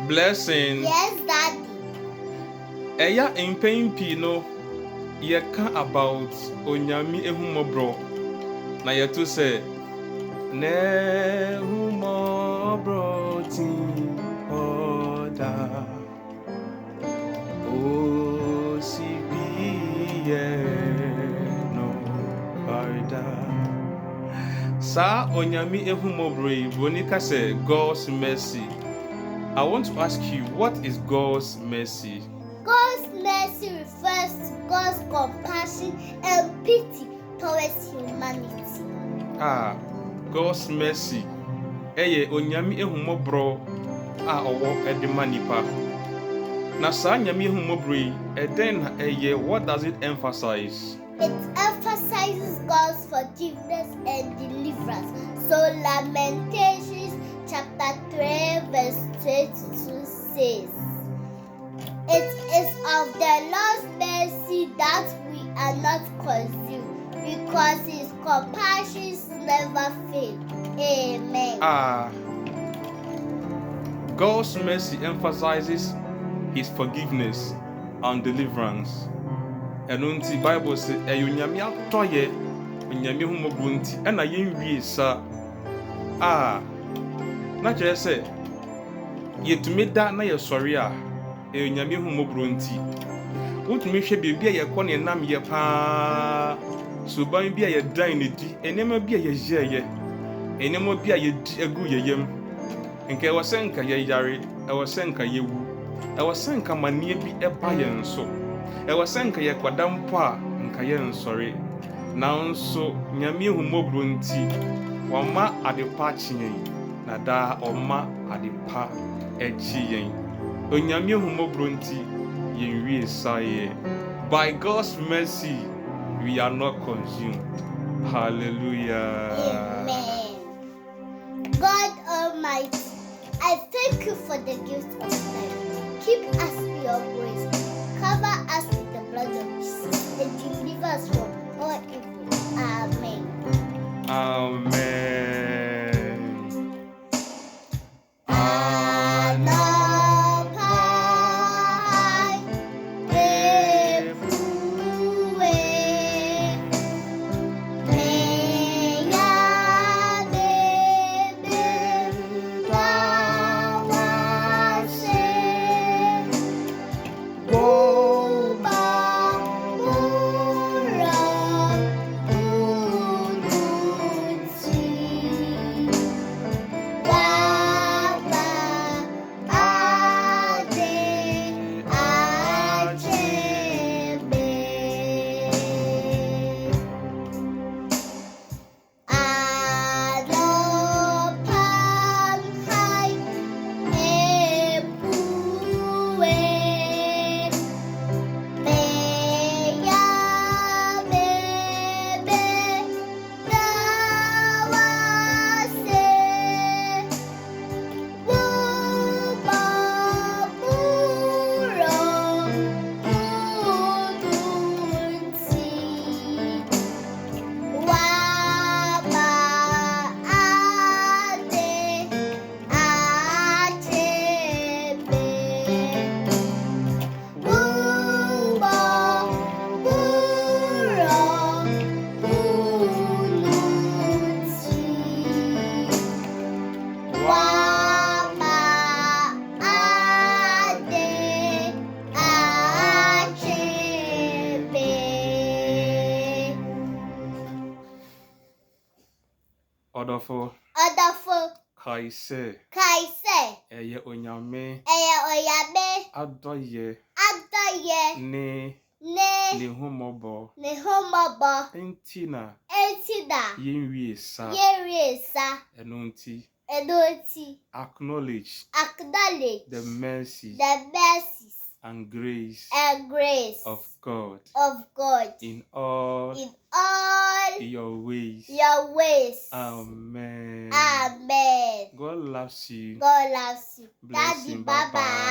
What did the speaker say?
Blessing. Yes, Daddy. Eya impempi no yeka about onyami ehumobro. Na yetu say ne humobro ti oda. O sibiye no barda. Sa onyami ehumobro bonika say God's mercy. I want to ask you, what is God's mercy? God's mercy refers to God's compassion and pity towards humanity. God's mercy. Eye onyami ehumobro a owo edema nipa. Na sa nyami ehumobro eden na eye, what does it emphasize? It emphasizes God's forgiveness and deliverance. So Lamentations chapter 3 verse 22 says, "It is of the Lord's mercy that we are not consumed, because his compassions never fail." Amen. God's mercy emphasizes his forgiveness and deliverance. And unti Bible say onyame atoye onyame humobro nti na yenwie sa na kire say yetumi da na yesori a onyame humobro nti wotumi hwe bebia yekọ ne nam ye pa so ban bia ye dan ne di enema bia ye yeye enema bia ye di egu yeyem nke wosenka ye yare wosenka ye wu wosenka manie bi eba ye nso wosenka ye kwadam po a nka ye nsori nanso nyame humobro nti wama adepa kyenyen na da oma adepa echi yen onyame humobro nti yenwie saye. By God's mercy we are not consumed. Hallelujah. Amen. God Almighty, I thank you for the gift of life. Keep us in your grace. Cover us with the blood of Jesus and deliver us from all evil. Amen. Amen. Anɔpa Hann Apue, meda Odofo kaise eye onyame adoye ne humobo entina yenwie sa enunti acknowledge the mercies and grace of God in all your ways. Amen. God loves you. God loves you. Bless Daddy, him. bye Bye-bye.